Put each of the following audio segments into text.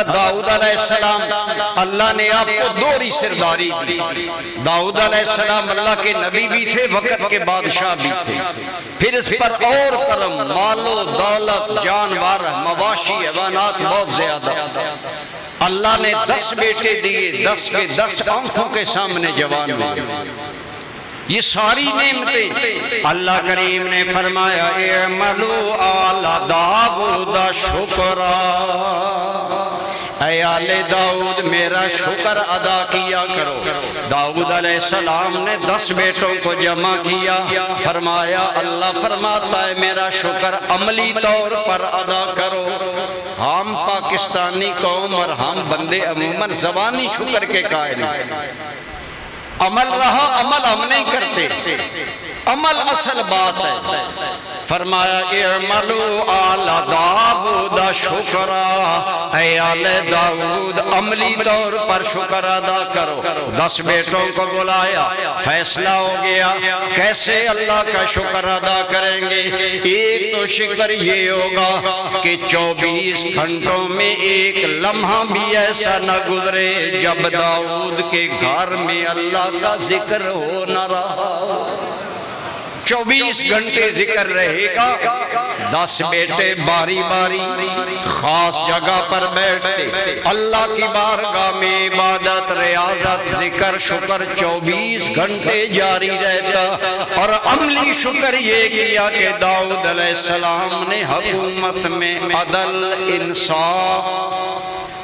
حضرت داؤد علیہ السلام اللہ نے آپ کو دوری سرداری دی. داؤد علیہ السلام اللہ کے نبی بھی تھے، وقت کے بادشاہ بھی تھے. پھر اس پر اور کرم، مال و دولت، جانور، مواشی، حیوانات بہت زیادہ. اللہ نے 10 بیٹے دیے، 10 کے 10 آنکھوں کے سامنے جوان ہوئے. یہ ساری نعمتیں اللہ کریم نے فرمایا اعملوا آل داؤد شکرا، اے آل داؤد میرا شکر ادا کیا کرو. داؤد علیہ السلام نے 10 بیٹوں کو جمع کیا. فرمایا اللہ فرماتا ہے میرا شکر عملی طور پر ادا کرو. ہم پاکستانی قوم اور ہم بندے عموماً زبانی شکر کے قائل ہیں. عمل رہا، عمل ہم نہیں کرتے. عمل اصل بات ہے. فرمایا اعملوا آل داؤد شکرا، اے آل داؤد عملی طور پر شکر ادا کرو. 10 بیٹوں کو بلایا، فیصلہ ہو گیا کیسے اللہ کا شکر ادا کریں گے. ایک تو شکر یہ ہوگا کہ 24 گھنٹوں میں ایک لمحہ بھی ایسا نہ گزرے جب داؤد کے گھر میں اللہ کا ذکر ہو نہ رہا. 24 گھنٹے ذکر رہے گا. 10 بیٹے باری باری خاص جگہ پر بیٹھتے، اللہ کی بارگاہ میں عبادت، ریاضت، ذکر، شکر 24 گھنٹے جاری رہتا. اور عملی شکر یہ کیا کہ داؤد علیہ السلام نے حکومت میں عدل، انصاف،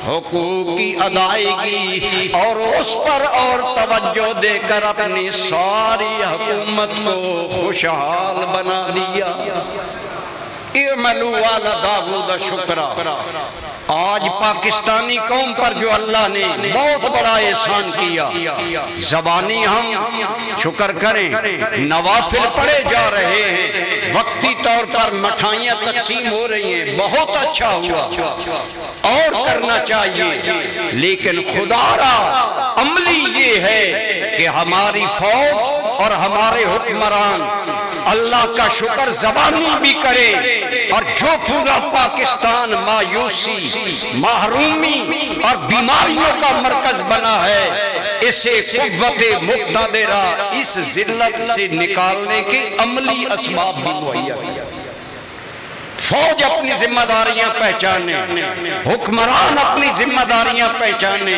حقوق کی ادائیگی اور اس پر اور توجہ دے کر اپنی ساری حکومت کو خوشحال بنا دیا. اعملوا آل داؤد شکرا. آج پاکستانی قوم پر جو اللہ نے بہت بڑا احسان کیا، زبانی ہم شکر کریں، نوافل پڑھے جا رہے ہیں، وقتی طور پر مٹھائیاں تقسیم ہو رہی ہیں، بہت اچھا ہوا، اور کرنا چاہیے. لیکن خدا را عملی یہ ہے کہ ہماری فوج اور ہمارے حکمران اللہ کا شکر زبانی بھی کرے. اور جو پورا پاکستان مایوسی، محرومی اور بیماریوں کا مرکز بنا ہے، اسے قوت مقتدرہ اس ذلت سے نکالنے کے عملی اسباب بھی مہیا کیا. فوج اپنی ذمہ داریاں پہچانے، حکمران اپنی ذمہ داریاں پہچانے،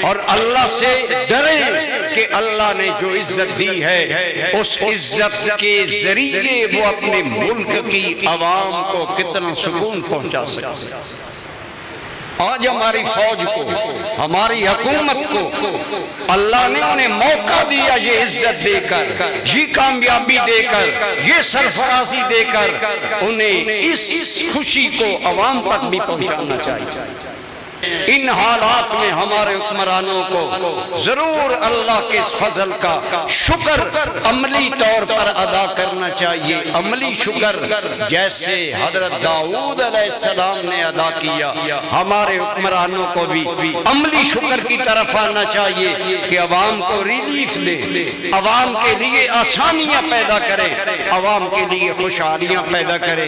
اور اللہ سے ڈریں کہ اللہ نے جو عزت دی ہے اس عزت کے ذریعے وہ اپنے ملک کی عوام کو کتنا سکون پہنچا سکتے. آج ہماری فوج کو، ہماری حکومت کو اللہ نے انہیں موقع دیا، یہ عزت دے کر، یہ کامیابی دے کر، یہ سرفرازی دے کر انہیں اس خوشی کو عوام تک بھی پہنچانا چاہیے. ان حالات میں ہمارے حکمرانوں کو ضرور اللہ کے فضل کا شکر عملی طور پر ادا کرنا چاہیے. عملی شکر جیسے حضرت داؤد علیہ السلام نے ادا کیا، ہمارے حکمرانوں کو بھی عملی شکر کی طرف آنا چاہیے کہ عوام کو ریلیف دے، عوام کے لیے آسانیاں پیدا کرے، عوام کے لیے خوشحالیاں پیدا کرے.